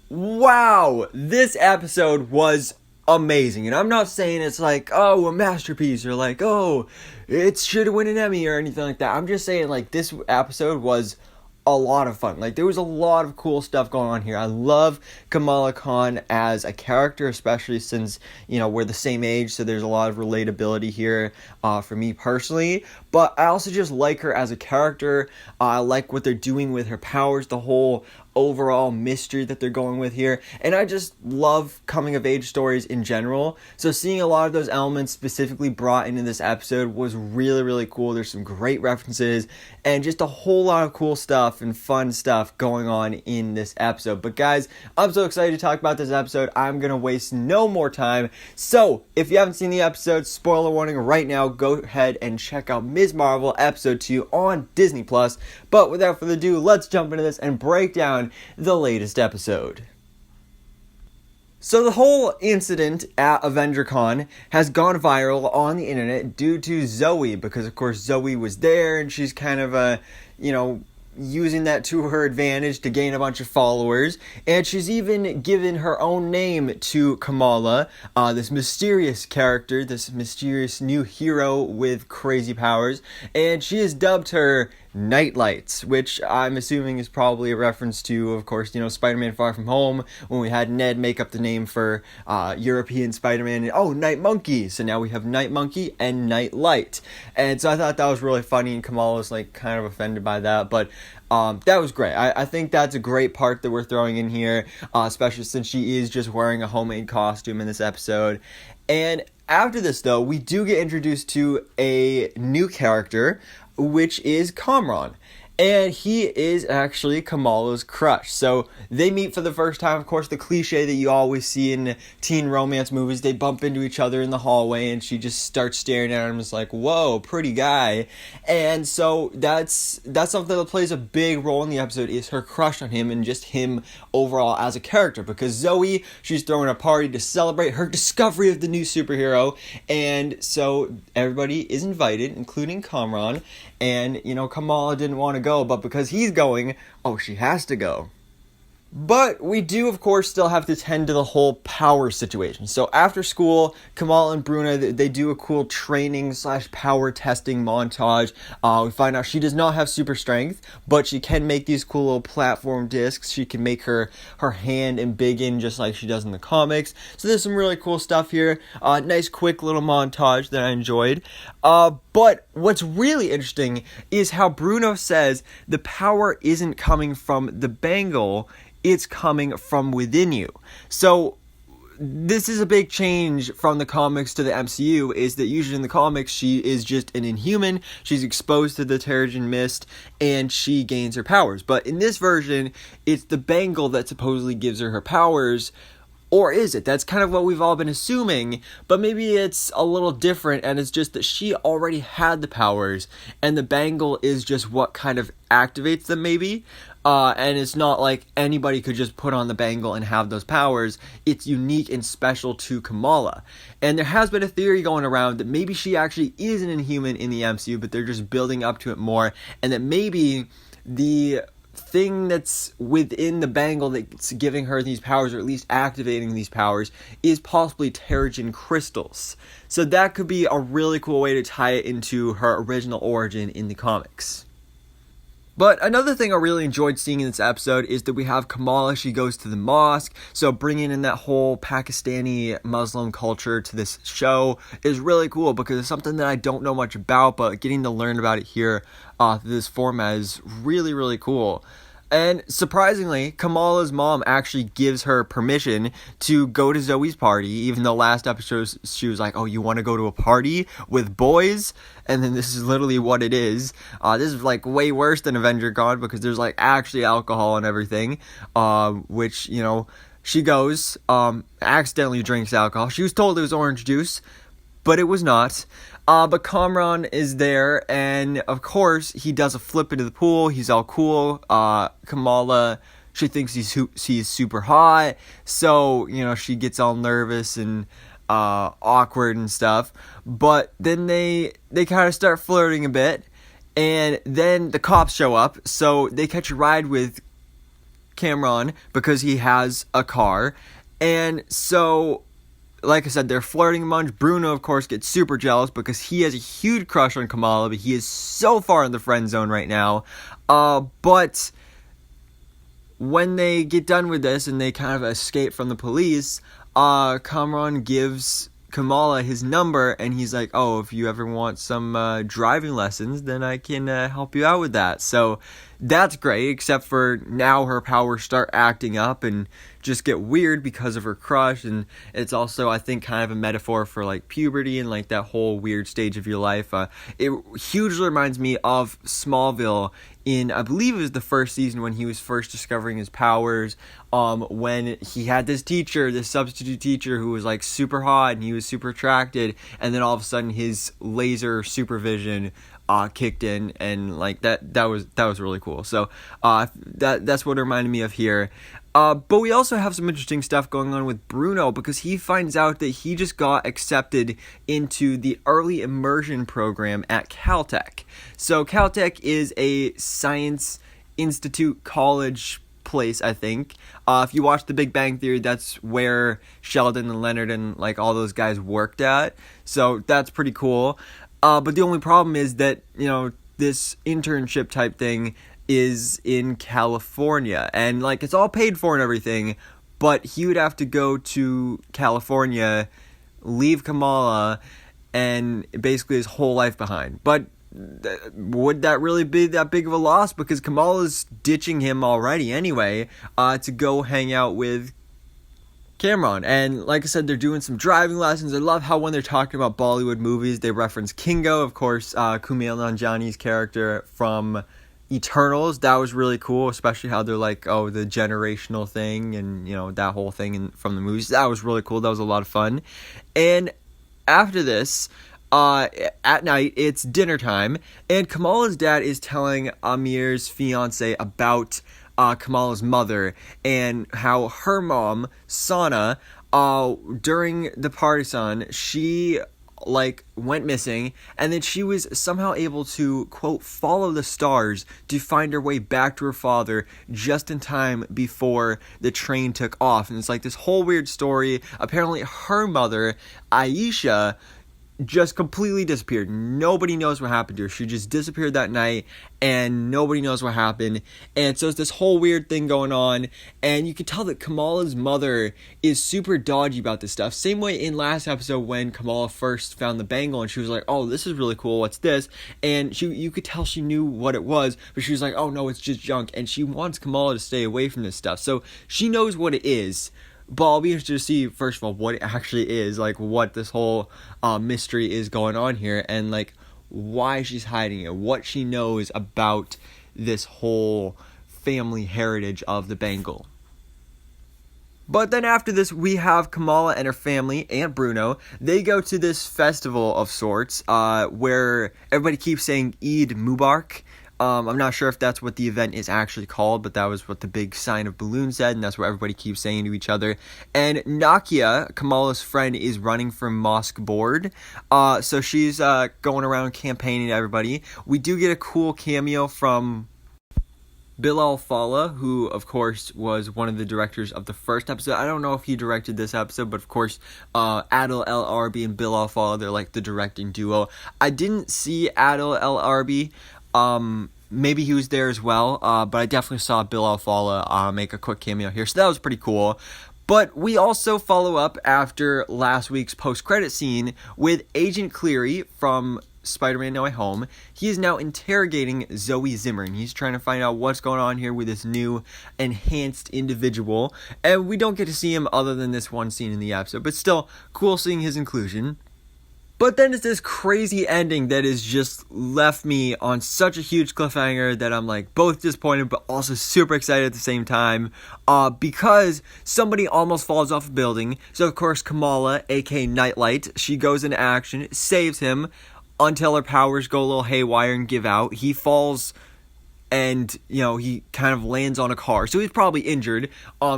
Wow, this episode was amazing. And I'm not saying it's like, oh, a masterpiece, or like, oh, it should win an Emmy or anything like that. I'm just saying, like, this episode was a lot of fun. Like, there was a lot of cool stuff going on here. I love Kamala Khan as a character, especially since, we're the same age, so there's a lot of relatability here for me personally. But I also just like her as a character. I like what they're doing with her powers, the whole overall mystery that they're going with here, and I just love coming of age stories in general, so seeing a lot of those elements specifically brought into this episode was really, really cool. There's some great references and just a whole lot of cool stuff and fun stuff going on in this episode. But guys, I'm so excited to talk about this episode. I'm gonna waste no more time, so if you haven't seen the episode, spoiler warning right now, go ahead and check out Ms. Marvel episode 2 on Disney+. But without further ado, let's jump into this and break down the latest episode. So the whole incident at AvengerCon has gone viral on the internet due to Zoe, because of course Zoe was there and she's kind of using that to her advantage to gain a bunch of followers, and she's even given her own name to Kamala, this mysterious character, this mysterious new hero with crazy powers, and she has dubbed her Nightlights, which I'm assuming is probably a reference to, of course, Spider-Man Far From Home, when we had Ned make up the name for European Spider-Man, and Night Monkey, so now we have Night Monkey and Nightlight, and so I thought that was really funny, and Kamala was kind of offended by that, but that was great. I think that's a great part that we're throwing in here, especially since she is just wearing a homemade costume in this episode. And after this, though, we do get introduced to a new character, which is Kamran. And he is actually Kamala's crush. So they meet for the first time. Of course, the cliche that you always see in teen romance movies, they bump into each other in the hallway and she just starts staring at him. It's like, whoa, pretty guy. And so that's something that plays a big role in the episode, is her crush on him and just him overall as a character. Because Zoe, she's throwing a party to celebrate her discovery of the new superhero. And so everybody is invited, including Kamran. And, Kamala didn't want to go, but because he's going, she has to go. But we do, of course, still have to tend to the whole power situation. So after school, Kamala and Bruna, they do a cool training/power testing montage. We find out she does not have super strength, but she can make these cool little platform discs. She can make her hand embiggen just like she does in the comics. So there's some really cool stuff here. Nice quick little montage that I enjoyed. But what's really interesting is how Bruno says the power isn't coming from the Bangle, it's coming from within you. So this is a big change from the comics to the MCU, is that usually in the comics she is just an Inhuman, she's exposed to the Terrigen Mist, and she gains her powers. But in this version, it's the Bangle that supposedly gives her powers. Or is it? That's kind of what we've all been assuming, but maybe it's a little different, and it's just that she already had the powers, and the Bangle is just what kind of activates them, maybe. And it's not like anybody could just put on the Bangle and have those powers. It's unique and special to Kamala. And there has been a theory going around that maybe she actually is an Inhuman in the MCU, but they're just building up to it more, and that maybe the thing that's within the Bangle that's giving her these powers, or at least activating these powers, is possibly Terrigen crystals. So that could be a really cool way to tie it into her original origin in the comics. But another thing I really enjoyed seeing in this episode is that we have Kamala, she goes to the mosque, so bringing in that whole Pakistani Muslim culture to this show is really cool, because it's something that I don't know much about, but getting to learn about it here through this format is really, really cool. And surprisingly, Kamala's mom actually gives her permission to go to Zoe's party, even though last episode she was like, you want to go to a party with boys? And then this is literally what it is. This is way worse than AvengerCon, because there's actually alcohol and everything, which, she goes, accidentally drinks alcohol. She was told it was orange juice, but it was not. But Kamran is there, and of course, he does a flip into the pool. He's all cool. Kamala, she thinks he's super hot, so, she gets all nervous and awkward and stuff. But then they kind of start flirting a bit, and then the cops show up, so they catch a ride with Cameron because he has a car. And so, like I said, they're flirting a bunch. Bruno, of course, gets super jealous because he has a huge crush on Kamala, but he is so far in the friend zone right now. But when they get done with this and they kind of escape from the police, Cameron gives Kamala his number, and he's like, oh, if you ever want some driving lessons, then I can help you out with that. So that's great, except for now her powers start acting up and just get weird because of her crush. And it's also, I think, kind of a metaphor for like puberty and like that whole weird stage of your life. It hugely reminds me of Smallville in, I believe it was the first season when he was first discovering his powers, when he had this teacher, this substitute teacher who was like super hot and he was super attracted, and then all of a sudden his laser supervision kicked in, and like that was really cool. So that's what it reminded me of here. But we also have some interesting stuff going on with Bruno because he finds out that he just got accepted into the early immersion program at Caltech. So Caltech is a science institute college place, I think. If you watch The Big Bang Theory, that's where Sheldon and Leonard and like all those guys worked at. So that's pretty cool. But the only problem is that, you know, this internship type thing is in California, and like it's all paid for and everything, but he would have to go to California, leave Kamala, and basically his whole life behind. But would that really be that big of a loss? Because Kamala's ditching him already anyway, to go hang out with Cameron. And like I said, they're doing some driving lessons. I love how when they're talking about Bollywood movies, they reference Kingo, of course, Kumail Nanjiani's character from Eternals. That was really cool, especially how they're like, oh, the generational thing and, you know, that whole thing from the movies. That was really cool. That was a lot of fun. And after this, at night, it's dinner time, and Kamala's dad is telling Amir's fiance about Kamala's mother and how her mom, Sana, during the partisan, she like went missing, and then she was somehow able to, quote, follow the stars to find her way back to her father just in time before the train took off. And it's like this whole weird story. Apparently her mother, Aisha, just completely disappeared. Nobody knows what happened to her. She just disappeared that night, and nobody knows what happened. And so it's this whole weird thing going on, and you can tell that Kamala's mother is super dodgy about this stuff. Same way in last episode when Kamala first found the bangle, and she was like, oh, this is really cool, what's this? And you could tell she knew what it was, but she was like, oh no, it's just junk. And she wants Kamala to stay away from this stuff. So she knows what it is. But I'll be interested to see, first of all, what it actually is, like what this whole mystery is going on here, and like why she's hiding it, what she knows about this whole family heritage of the Bangle. But then after this, we have Kamala and her family, and Bruno. They go to this festival of sorts, where everybody keeps saying Eid Mubarak. I'm not sure if that's what the event is actually called, but that was what the big sign of balloon said, and that's what everybody keeps saying to each other. And Nakia, Kamala's friend, is running for mosque board, so she's going around campaigning to everybody. We do get a cool cameo from Bill Alfala, who, of course, was one of the directors of the first episode. I don't know if he directed this episode, but, of course, Adil El Arbi and Bill Alfala, they're like the directing duo. I didn't see Adil El Arbi. Maybe he was there as well, but I definitely saw Bill Alfala make a quick cameo here, so that was pretty cool. But we also follow up after last week's post-credit scene with Agent Cleary from Spider-Man No Way Home. He is now interrogating Zoe Zimmerman. He's trying to find out what's going on here with this new enhanced individual, and we don't get to see him other than this one scene in the episode, but still cool seeing his inclusion. But then it's this crazy ending that has just left me on such a huge cliffhanger that I'm like both disappointed but also super excited at the same time, because somebody almost falls off a building. So of course Kamala, aka Nightlight, she goes into action, saves him until her powers go a little haywire and give out. He falls, and, you know, he kind of lands on a car. So he's probably injured.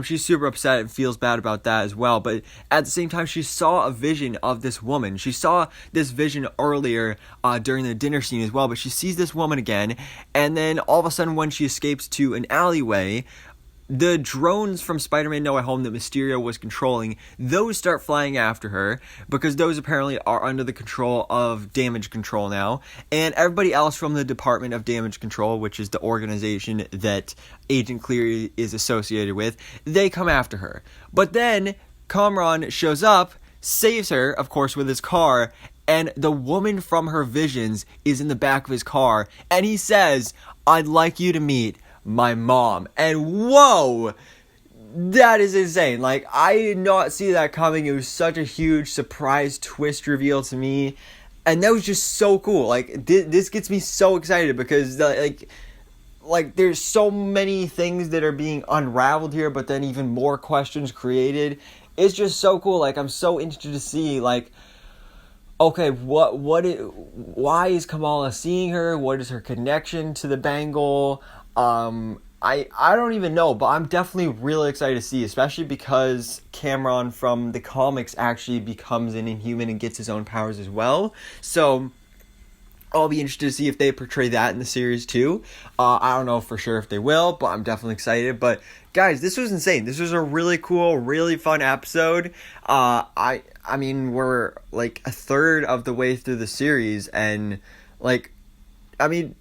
She's super upset and feels bad about that as well. But at the same time, she saw a vision of this woman. She saw this vision earlier during the dinner scene as well. But she sees this woman again. And then all of a sudden, when she escapes to an alleyway, the drones from Spider-Man No Way Home that Mysterio was controlling, those start flying after her, because those apparently are under the control of Damage Control now, and everybody else from the Department of Damage Control, which is the organization that Agent Cleary is associated with, they come after her. But then Kamran shows up, saves her, of course, with his car, and the woman from her visions is in the back of his car, and he says, "I'd like you to meet my mom." And whoa, that is insane. Like, I did not see that coming. It was such a huge surprise twist reveal to me, and that was just so cool. Like, this gets me so excited, because like there's so many things that are being unraveled here, but then even more questions created. It's just so cool. Like, I'm so interested to see, like, okay, why is Kamala seeing her? What is her connection to the Bangle? I don't even know, but I'm definitely really excited to see, especially because Cameron from the comics actually becomes an Inhuman and gets his own powers as well. So I'll be interested to see if they portray that in the series too. I don't know for sure if they will, but I'm definitely excited. But guys, this was insane. This was a really cool, really fun episode. I mean, we're like a third of the way through the series, and like, I mean,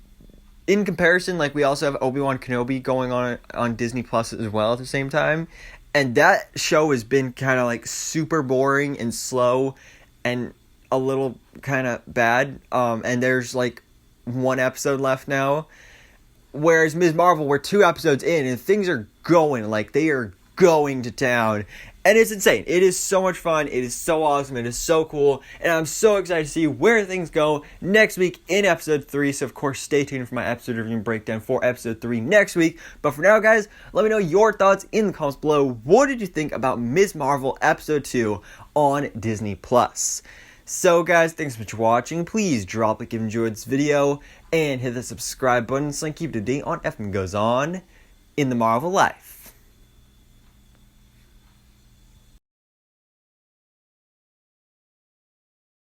in comparison, like, we also have Obi-Wan Kenobi going on Disney Plus as well at the same time, and that show has been kind of like super boring and slow and a little kind of bad, and there's like one episode left now, whereas Ms. Marvel, we're 2 episodes in and things are going, like, they are going to town, and it's insane. It is so much fun. It is so awesome. It is so cool, and I'm so excited to see where things go next week in episode 3. So of course, stay tuned for my episode review and breakdown for episode 3 next week. But for now, guys, let me know your thoughts in the comments below. What did you think about Ms. Marvel episode 2 on Disney Plus? So guys, thanks so much for watching. Please drop a like if you enjoyed this video, and hit the subscribe button so I can keep up to date on everything goes on in the Marvel life.